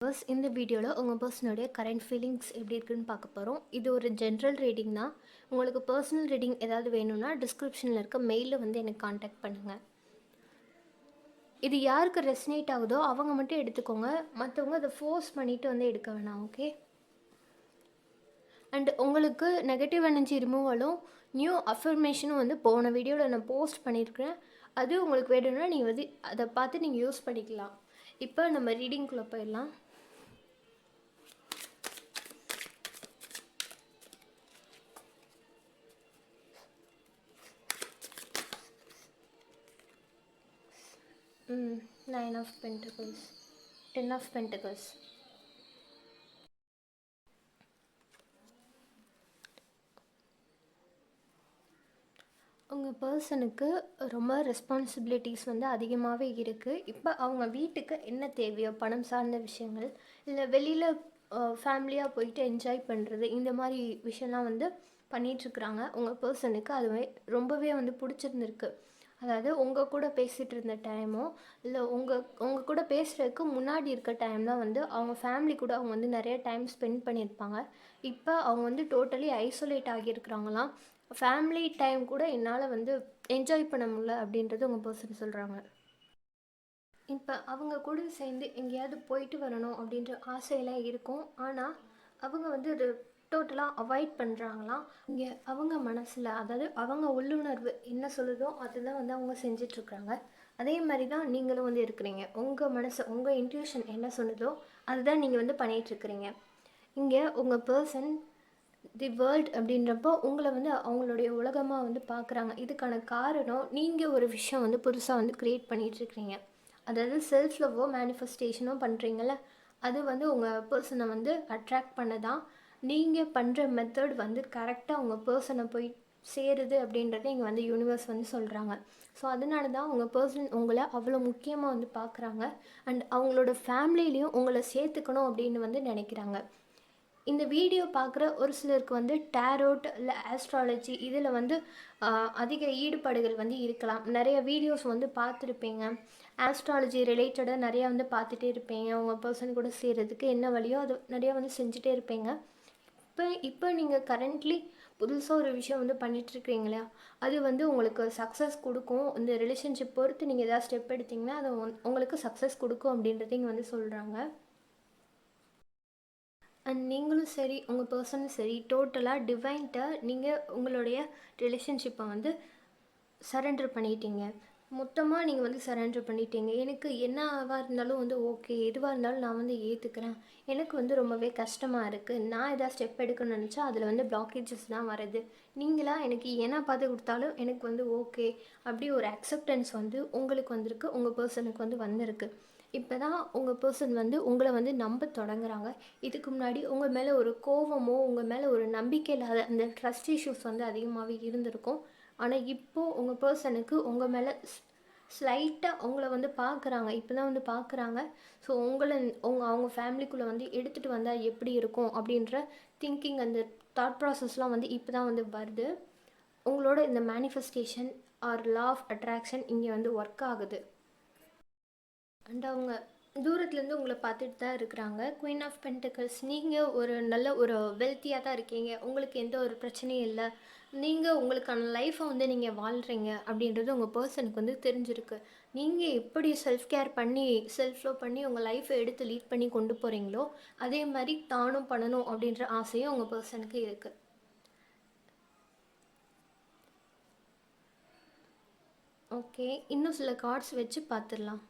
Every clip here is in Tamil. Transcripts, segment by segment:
ஃபர்ஸ்ட் இந்த வீடியோவில் உங்கள் பர்சனுடைய கரண்ட் ஃபீலிங்ஸ் எப்படி இருக்குன்னு பார்க்க போகிறோம். இது ஒரு ஜென்ரல் ரீடிங் தான். உங்களுக்கு பர்சனல் ரீடிங் ஏதாவது வேணும்னா டிஸ்கிரிப்ஷனில் இருக்க மெயிலில் வந்து எனக்கு காண்டாக்ட் பண்ணுங்கள். இது யாருக்கு ரெசனேட் ஆகுதோ அவங்க மட்டும் எடுத்துக்கோங்க, மற்றவங்க அதை ஃபோர்ஸ் பண்ணிவிட்டு வந்து எடுக்க வேணாம். ஓகே. அண்ட் உங்களுக்கு நெகட்டிவ் எனர்ஜி ரிமூவலும் நியூ அஃபர்மேஷனும் வந்து போன வீடியோவில் நான் போஸ்ட் பண்ணியிருக்கிறேன். அது உங்களுக்கு வேணும்னா நீங்கள் வந்து அதை பார்த்து நீங்கள் யூஸ் பண்ணிக்கலாம். இப்போ நம்ம ரீடிங்குள்ளே போயிடலாம். Nine of Pentacles, Ten of Pentacles. உங்கள் பர்சனுக்கு ரொம்ப ரெஸ்பான்சிபிலிட்டிஸ் வந்து அதிகமாகவே இருக்குது. இப்போ அவங்க வீட்டுக்கு என்ன தேவையோ, பணம் சார்ந்த விஷயங்கள், இல்லை வெளியில் ஃபேமிலியாக போயிட்டு என்ஜாய் பண்ணுறது, இந்த மாதிரி விஷயம்லாம் வந்து பண்ணிகிட்ருக்குறாங்க. உங்கள் பர்சனுக்கு அதுவே ரொம்பவே வந்து பிடிச்சிருந்துருக்கு. அதாவது உங்கள் கூட பேசிகிட்டு இருந்த டைமோ, இல்லை உங்கள் கூட பேசுகிறதுக்கு முன்னாடி இருக்க டைம் தான் வந்து அவங்க ஃபேமிலி கூட அவங்க வந்து நிறைய டைம் ஸ்பெண்ட் பண்ணியிருப்பாங்க. இப்போ அவங்க வந்து டோட்டலி ஐசோலேட் ஆகியிருக்கிறாங்களாம். ஃபேமிலி டைம் கூட என்னால் வந்து என்ஜாய் பண்ண முடியல அப்படின்றது உங்கள் பர்சன் சொல்கிறாங்க. இப்போ அவங்க கூட சேர்ந்து எங்கேயாவது போயிட்டு வரணும் அப்படின்ற ஆசையெல்லாம் இருக்கும். ஆனால் அவங்க வந்து அது டோட்டலாக அவாய்ட் பண்ணுறாங்களாம். இங்கே அவங்க மனசில், அதாவது அவங்க உள்ளுணர்வு என்ன சொல்லுதோ அதுதான் வந்து அவங்க செஞ்சிட்ருக்குறாங்க. அதே மாதிரி தான் நீங்களும் வந்து இருக்கிறீங்க. உங்கள் மனசு, உங்கள் இன்ட்யூஷன் என்ன சொன்னதோ அதுதான் நீங்கள் வந்து பண்ணிகிட்ருக்கிறீங்க. இங்கே உங்கள் பர்சன் தி வேர்ல்ட் அப்படின்றப்போ உங்களை வந்து அவங்களுடைய உலகமாக வந்து பார்க்குறாங்க. இதுக்கான காரணம் நீங்கள் ஒரு விஷயம் வந்து புதுசாக வந்து க்ரியேட் பண்ணிகிட்ருக்கிறீங்க. அதாவது செல்ஃப் லவ்வோ மேனிஃபெஸ்டேஷனோ பண்ணுறீங்கள, அது வந்து உங்கள் பர்சனை வந்து அட்ராக்ட் பண்ண தான். நீங்கள் பண்ணுற மெத்தட் வந்து கரெக்டாக உங்கள் பர்சனை போய் சேருது அப்படின்றத இங்கே வந்து யூனிவர்ஸ் வந்து சொல்கிறாங்க. ஸோ அதனால தான் உங்கள் பர்சன் உங்களை அவ்வளோ முக்கியமாக வந்து பார்க்குறாங்க. அண்ட் அவங்களோட ஃபேமிலியிலையும் உங்களை சேர்த்துக்கணும் அப்படின்னு வந்து நினைக்கிறாங்க. இந்த வீடியோ பார்க்குற ஒரு சிலருக்கு வந்து டேரோட் இல்லை ஆஸ்ட்ராலஜி இதில் வந்து அதிக ஈடுபாடுகள் வந்து இருக்கலாம். நிறைய வீடியோஸ் வந்து பார்த்துருப்பீங்க. ஆஸ்ட்ராலஜி ரிலேட்டடாக நிறையா வந்து பார்த்துட்டே இருப்பீங்க. உங்கள் பர்சன் கூட சேர்கிறதுக்கு என்ன வழியோ அது நிறையா வந்து செஞ்சுட்டே இருப்பீங்க. இப்போ நீங்கள் கரண்ட்லி புதுசாக ஒரு விஷயம் வந்து பண்ணிகிட்ருக்கீங்களா, அது வந்து உங்களுக்கு சக்ஸஸ் கொடுக்கும். இந்த ரிலேஷன்ஷிப் பொறுத்து நீங்கள் எதாவது ஸ்டெப் எடுத்திங்கன்னா அது உங்களுக்கு சக்ஸஸ் கொடுக்கும் அப்படின்றத இங்கே வந்து சொல்கிறாங்க. அண்ட் நீங்களும் சரி, உங்கள் பர்சனும் சரி, டோட்டலாக டிவைன்ட்ட நீங்கள் உங்களுடைய ரிலேஷன்ஷிப்பை வந்து சரண்டர் பண்ணிட்டீங்க. மொத்தமாக நீங்கள் வந்து சரண்டர் பண்ணிட்டீங்க. எனக்கு என்னவாக இருந்தாலும் வந்து ஓகே, எதுவாக இருந்தாலும் நான் வந்து ஏற்றுக்கிறேன். எனக்கு வந்து ரொம்பவே கஷ்டமாக இருக்குது. நான் எதாவது ஸ்டெப் எடுக்கணும்னு நினச்சா அதில் வந்து பிளாக்கேஜஸ் தான் வருது. நீங்களாக எனக்கு என்ன பார்த்து கொடுத்தாலும் எனக்கு வந்து ஓகே, அப்படி ஒரு அக்செப்டன்ஸ் வந்து உங்களுக்கு வந்திருக்கு, உங்கள் பர்சனுக்கு வந்து வந்திருக்கு. இப்போ தான் உங்கள் பர்சன் வந்து உங்களை வந்து நம்ப தொடங்குறாங்க. இதுக்கு முன்னாடி உங்கள் மேலே ஒரு கோபமோ, உங்கள் மேலே ஒரு நம்பிக்கை இல்லாத அந்த ட்ரஸ்ட் இஷ்யூஸ் வந்து அதிகமாகவே இருந்திருக்கும். ஆனால் இப்போது உங்கள் பர்சனுக்கு உங்கள் மேலே ஸ்லைட்டாக உங்களை வந்து பார்க்குறாங்க. இப்போ தான் வந்து பார்க்குறாங்க. ஸோ அவங்க ஃபேமிலிக்குள்ளே வந்து எடுத்துகிட்டு வந்தால் எப்படி இருக்கும் அப்படின்ற திங்கிங், அந்த தாட் ப்ராசஸ்லாம் வந்து இப்போ தான் வந்து வருது. உங்களோட இந்த manifestation or law of attraction இங்கே வந்து ஒர்க் ஆகுது. அண்ட் அவங்க தூரத்துலேருந்து உங்களை பார்த்துட்டு தான் இருக்கிறாங்க. குயின் ஆஃப் பென்டக்கிள்ஸ், நீங்கள் ஒரு நல்ல ஒரு வெல்த்தியாக தான் இருக்கீங்க. உங்களுக்கு எந்த ஒரு பிரச்சனையும் இல்லை. நீங்கள் உங்களுக்கான லைஃப்பை வந்து நீங்கள் வாழ்கிறீங்க அப்படின்றது உங்கள் பர்சனுக்கு வந்து தெரிஞ்சிருக்கு. நீங்கள் எப்படி செல்ஃப் கேர் பண்ணி, செல்ஃப் லவ் பண்ணி உங்கள் லைஃப்பை எடுத்து லீட் பண்ணி கொண்டு போகிறீங்களோ அதே மாதிரி தானும் பண்ணணும் அப்படின்ற ஆசையும் உங்கள் பர்சனுக்கு இருக்குது. ஓகே, இன்னும் சில கார்ட்ஸ் வச்சு பார்த்துடலாம்.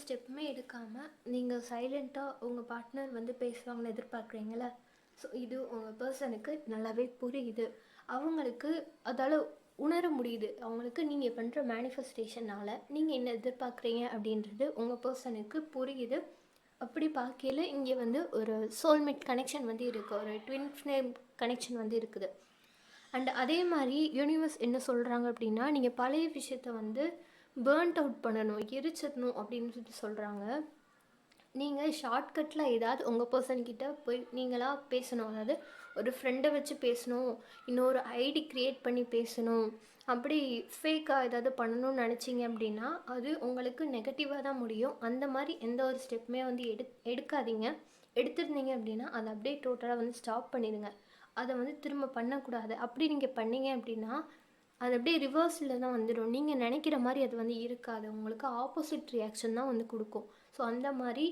ஸ்டெப்புமே எடுக்காமல் நீங்கள் சைலண்ட்டாக உங்கள் பார்ட்னர் வந்து பேசுவாங்கன்னு எதிர்பார்க்குறீங்கள. ஸோ இது உங்கள் பர்சனுக்கு நல்லாவே புரியுது. அவங்களுக்கு அதால் உணர முடியுது. அவங்களுக்கு நீங்கள் பண்ணுற மேனிஃபெஸ்டேஷனால் நீங்கள் என்ன எதிர்பார்க்குறீங்க அப்படின்றது உங்கள் பர்சனுக்கு புரியுது. அப்படி பார்க்கையில் இங்கே வந்து ஒரு சோல்மேட் கனெக்ஷன் வந்து இருக்குது, ஒரு ட்வின் ஃப்ளேம் கனெக்ஷன் வந்து இருக்குது. அண்ட் அதே மாதிரி யூனிவர்ஸ் என்ன சொல்கிறாங்க அப்படின்னா, நீங்கள் பழைய விஷயத்த வந்து பேர்ன்ட் அவுட் பண்ணணும், எரிச்சிடணும் அப்படின்னு சொல்கிறாங்க. நீங்கள் ஷார்ட்கட்டில் ஏதாவது உங்கள் பர்சன்கிட்ட போய் நீங்களாக பேசணும். அதாவது ஒரு ஃப்ரெண்டை வச்சு பேசணும், இன்னொரு ஐடி க்ரியேட் பண்ணி பேசணும், அப்படி ஃபேக்காக ஏதாவது பண்ணணும்னு நினச்சிங்க அப்படின்னா அது உங்களுக்கு நெகட்டிவாக தான் முடியும். அந்த மாதிரி எந்த ஒரு ஸ்டெப்புமே வந்து எடுக்காதீங்க. எடுத்துருந்தீங்க அப்படின்னா அதை அப்படியே டோட்டலாக வந்து ஸ்டாப் பண்ணிடுங்க. அதை வந்து திரும்ப பண்ணக்கூடாது. அப்படி நீங்கள் பண்ணீங்க அப்படின்னா அது அப்படியே ரிவர்ஸில் தான் வந்துடும். நீங்கள் நினைக்கிற மாதிரி அது வந்து இருக்காது, உங்களுக்கு ஆப்போசிட் ரியாக்ஷன் தான் வந்து கொடுக்கும். ஸோ அந்த மாதிரி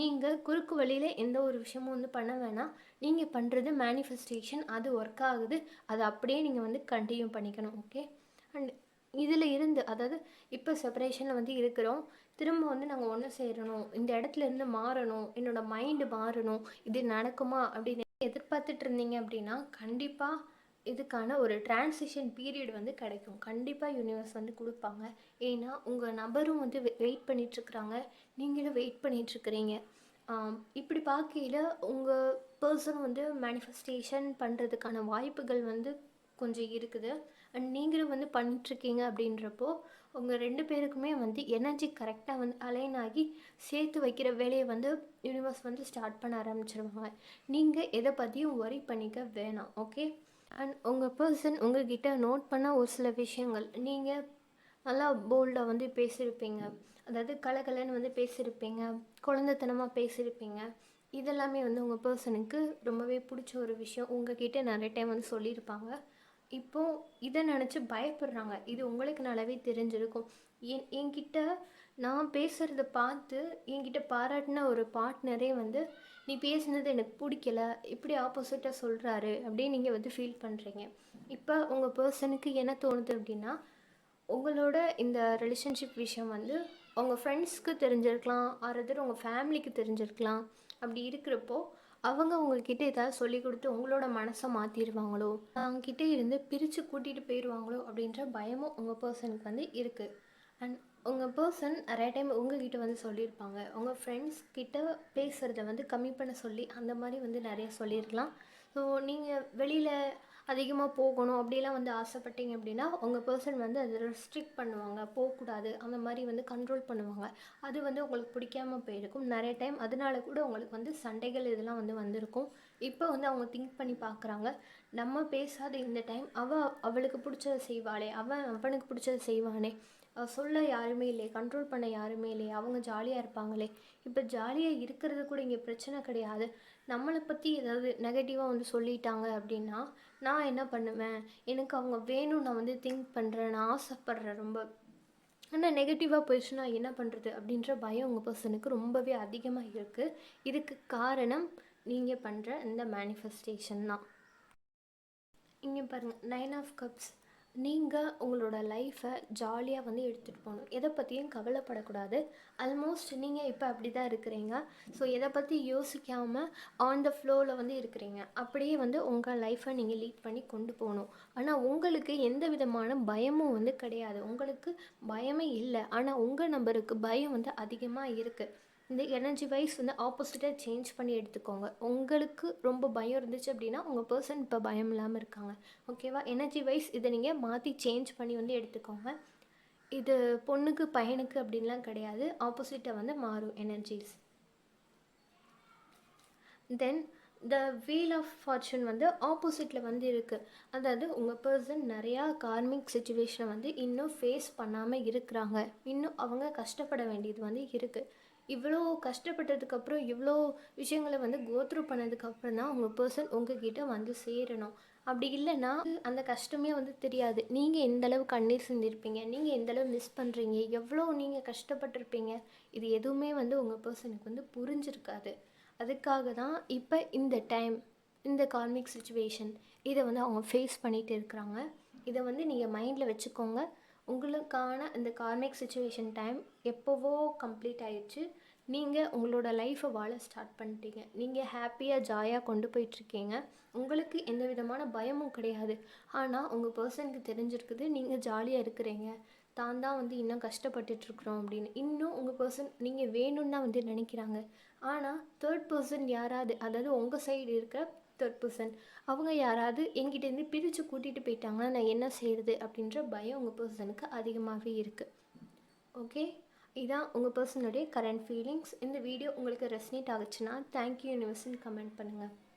நீங்கள் குறுக்கு வழியில் எந்த ஒரு விஷயமும் வந்து பண்ண வேணாம். நீங்கள் பண்ணுறது மேனிஃபெஸ்டேஷன், அது ஒர்க் ஆகுது, அதை அப்படியே நீங்கள் வந்து கண்டினியூ பண்ணிக்கணும். ஓகே. அண்ட் இதில் இருந்து அதாவது இப்போ செப்பரேஷனில் வந்து இருக்கிறோம், திரும்ப வந்து நாங்கள் ஒன்று சேரணும், இந்த இடத்துல இருந்து மாறணும், என்னோடய மைண்டு மாறணும், இது நடக்குமா அப்படின்னு எதிர்பார்த்துட்டு இருந்தீங்க அப்படின்னா கண்டிப்பாக இதுக்கான ஒரு டிரான்சிஷன் பீரியட் வந்து கிடைக்கும். கண்டிப்பாக யூனிவர்ஸ் வந்து கொடுப்பாங்க. ஏன்னா உங்கள் நபரும் வந்து வெயிட் பண்ணிகிட்ருக்குறாங்க, நீங்களும் வெயிட் பண்ணிகிட்ருக்குறீங்க. இப்படி பார்க்கையில் உங்கள் பர்சன் வந்து மேனிஃபெஸ்டேஷன் பண்ணுறதுக்கான வாய்ப்புகள் வந்து கொஞ்சம் இருக்குது. அண்ட் நீங்களும் வந்து பண்ணிகிட்ருக்கீங்க அப்படின்றப்போ உங்கள் 2 பேருக்குமே வந்து எனர்ஜி கரெக்டாக வந்து அலைன் ஆகி சேர்த்து வைக்கிற வேலையை வந்து யூனிவர்ஸ் வந்து ஸ்டார்ட் பண்ண ஆரம்பிச்சிருவாங்க. நீங்கள் எதை பற்றியும் ஒரி பண்ணிக்க வேணாம். ஓகே. அண்ட் உங்கள் பர்சன் உங்கள்கிட்ட நோட் பண்ண ஒரு சில விஷயங்கள், நீங்கள் நல்லா போல்டாக வந்து பேசியிருப்பீங்க, அதாவது கலகலன்னு வந்து பேசியிருப்பீங்க, குழந்தைத்தனமாக பேசியிருப்பீங்க. இதெல்லாமே வந்து உங்கள் பர்சனுக்கு ரொம்பவே பிடிச்ச ஒரு விஷயம். உங்ககிட்ட நிறைய டைம் வந்து சொல்லியிருப்பாங்க. இப்போது இதை நினச்சி பயப்படுறாங்க. இது உங்களுக்கு நல்லாவே தெரிஞ்சிருக்கும். என்கிட்ட நான் பேசுகிறத பார்த்து என்கிட்ட பாராட்டின ஒரு பார்ட்னரே வந்து நீ பேசுனது எனக்கு பிடிக்கல, இப்படி ஆப்போசிட்டாக சொல்கிறாரு அப்படின்னு நீங்கள் வந்து ஃபீல் பண்ணுறீங்க. இப்போ உங்கள் பர்சனுக்கு என்ன தோணுது அப்படின்னா, உங்களோட இந்த ரிலேஷன்ஷிப் விஷயம் வந்து உங்கள் ஃப்ரெண்ட்ஸ்க்கு தெரிஞ்சிருக்கலாம், ஆறுதல் உங்கள் ஃபேமிலிக்கு தெரிஞ்சிருக்கலாம். அப்படி இருக்கிறப்போ அவங்க உங்கள்கிட்ட ஏதாவது சொல்லி கொடுத்து உங்களோட மனசை மாற்றிடுவாங்களோ, அவங்கக்கிட்ட இருந்து பிரித்து கூட்டிகிட்டு போயிடுவாங்களோ அப்படின்ற பயமும் உங்கள் பர்சனுக்கு வந்து இருக்குது. அண்ட் உங்கள் பர்சன் நிறைய டைம் உங்கள்கிட்ட வந்து சொல்லியிருப்பாங்க, உங்கள் ஃப்ரெண்ட்ஸ் கிட்ட பேசுகிறத வந்து கம்மி பண்ண சொல்லி அந்த மாதிரி வந்து நிறைய சொல்லியிருக்கலாம். ஸோ நீங்கள் வெளியில் அதிகமாக போகணும் அப்படிலாம் வந்து ஆசைப்பட்டீங்க அப்படின்னா உங்கள் பர்சன் வந்து அதை ரெஸ்ட்ரிக்ட் பண்ணுவாங்க, போகக்கூடாது அந்த மாதிரி வந்து கண்ட்ரோல் பண்ணுவாங்க. அது வந்து உங்களுக்கு பிடிக்காமல் போயிருக்கும் நிறைய டைம். அதனால கூட உங்களுக்கு வந்து சண்டைகள் இதெல்லாம் வந்து வந்திருக்கும். இப்போ வந்து அவங்க திங்க் பண்ணி பார்க்குறாங்க, நம்ம பேசாத இந்த டைம் அவளுக்கு பிடிச்சதை செய்வாளே, அவனுக்கு பிடிச்சதை செய்வானே, சொல்ல யாருமே இல்லையே, கண்ட்ரோல் பண்ண யாருமே இல்லையே, அவங்க ஜாலியாக இருப்பாங்களே, இப்போ ஜாலியாக இருக்கிறது கூட இங்கே பிரச்சனை கிடையாது, நம்மளை பற்றி ஏதாவது நெகட்டிவாக வந்து சொல்லிட்டாங்க அப்படின்னா நான் என்ன பண்ணுவேன், எனக்கு அவங்க வேணும், நான் வந்து திங்க் பண்ணுறேன், நான் ஆசைப்பட்றேன் ரொம்ப, ஆனால் நெகட்டிவாக போயிடுச்சுன்னா என்ன பண்ணுறது அப்படின்ற பயம் உங்கள் பர்சனுக்கு ரொம்பவே அதிகமாக இருக்குது. இதுக்கு காரணம் நீங்கள் பண்ணுற இந்த மேனிஃபெஸ்டேஷன் தான். இங்கே பாருங்கள், 9 ஆஃப் கப்ஸ். நீங்கள் உங்களோட லைஃப்பை ஜாலியாக வந்து எடுத்துகிட்டு போகணும், எதை பற்றியும் கவலைப்படக்கூடாது. ஆல்மோஸ்ட் நீங்கள் இப்போ அப்படி தான் இருக்கிறீங்க. ஸோ எதை பற்றி யோசிக்காமல் ஆன் த ஃப்ளோவில் வந்து இருக்கிறீங்க. அப்படியே வந்து உங்கள் லைஃப்பை நீங்கள் லீட் பண்ணி கொண்டு போகணும். ஆனால் உங்களுக்கு எந்த விதமான பயமும் வந்து கிடையாது. உங்களுக்கு பயமே இல்லை, ஆனால் உங்கள் நபருக்கு பயம் வந்து அதிகமாக இருக்குது. இந்த எனர்ஜி வைஸ் வந்து ஆப்போசிட்டாக சேஞ்ச் பண்ணி எடுத்துக்கோங்க. உங்களுக்கு ரொம்ப பயம் இருந்துச்சு அப்படின்னா உங்கள் பர்சன் இப்போ பயம் இல்லாமல் இருக்காங்க. ஓகேவா? எனர்ஜி வைஸ் இதை நீங்கள் மாற்றி சேஞ்ச் பண்ணி வந்து எடுத்துக்கோங்க. இது பொண்ணுக்கு பையனுக்கு அப்படின்லாம் கிடையாது, ஆப்போசிட்டாக வந்து மாறும் energies. Then the wheel of fortune வந்து ஆப்போசிட்டில் வந்து இருக்குது. அதாவது உங்கள் பர்சன் நிறையா கார்மிக் சுச்சுவேஷனை வந்து இன்னும் ஃபேஸ் பண்ணாமல் இருக்கிறாங்க. இன்னும் அவங்க கஷ்டப்பட வேண்டியது வந்து இருக்குது. இவ்வளோ கஷ்டப்பட்டதுக்கப்புறம் இவ்வளோ விஷயங்களை வந்து கோத்ரூ பண்ணதுக்கப்புறம் தான் உங்கள் பர்சன் உங்ககிட்ட வந்து சேரணும். அப்படி இல்லைன்னா அந்த கஷ்டமே வந்து தெரியாது. நீங்கள் எந்தளவு கண்ணீர் சிந்திருப்பீங்க, நீங்கள் எந்தளவு மிஸ் பண்ணுறீங்க, எவ்வளோ நீங்கள் கஷ்டப்பட்டிருப்பீங்க, இது எதுவுமே வந்து உங்கள் பர்சனுக்கு வந்து புரிஞ்சிருக்காது. அதுக்காக தான் இப்போ இந்த டைம், இந்த கார்மிக் சுச்சுவேஷன் இதை வந்து அவங்க ஃபேஸ் பண்ணிகிட்டு இருக்கிறாங்க. இதை வந்து நீங்கள் மைண்டில் வச்சுக்கோங்க. உங்களுக்கான இந்த கார்மிக் சிச்சுவேஷன் டைம் எப்போவோ கம்ப்ளீட் ஆயிடுச்சு. நீங்கள் உங்களோட லைஃப்பை வாழ ஸ்டார்ட் பண்ணிட்டீங்க. நீங்கள் ஹாப்பியாக ஜாயாக கொண்டு போயிட்டுருக்கீங்க. உங்களுக்கு எந்த விதமான பயமும் கிடையாது. ஆனால் உங்கள் பர்சனுக்கு தெரிஞ்சிருக்குது நீங்கள் ஜாலியாக இருக்கிறீங்க, தான் தான் வந்து இன்னும் கஷ்டப்பட்டுட்ருக்குறோம் அப்படின்னு. இன்னும் உங்கள் பர்சன் நீங்கள் வேணும்னு தான் வந்து நினைக்கிறாங்க. ஆனால் தேர்ட் பர்சன் யாராவது, அதாவது உங்கள் சைடு இருக்க தேர்ட் பர்சன், அவங்க யாராவது என்கிட்டேருந்து பிரித்து கூட்டிகிட்டு போயிட்டாங்கன்னா நான் என்ன செய்கிறது அப்படின்ற பயம் உங்கள் பர்சனுக்கு அதிகமாகவே இருக்குது. ஓகே, இதான் உங்கள் பர்சனுடைய கரண்ட் ஃபீலிங்ஸ். இந்த வீடியோ உங்களுக்கு ரெசனேட் ஆகுச்சுன்னா தேங்க்யூ யூனிவர்ஸ்னு கமெண்ட் பண்ணுங்கள்.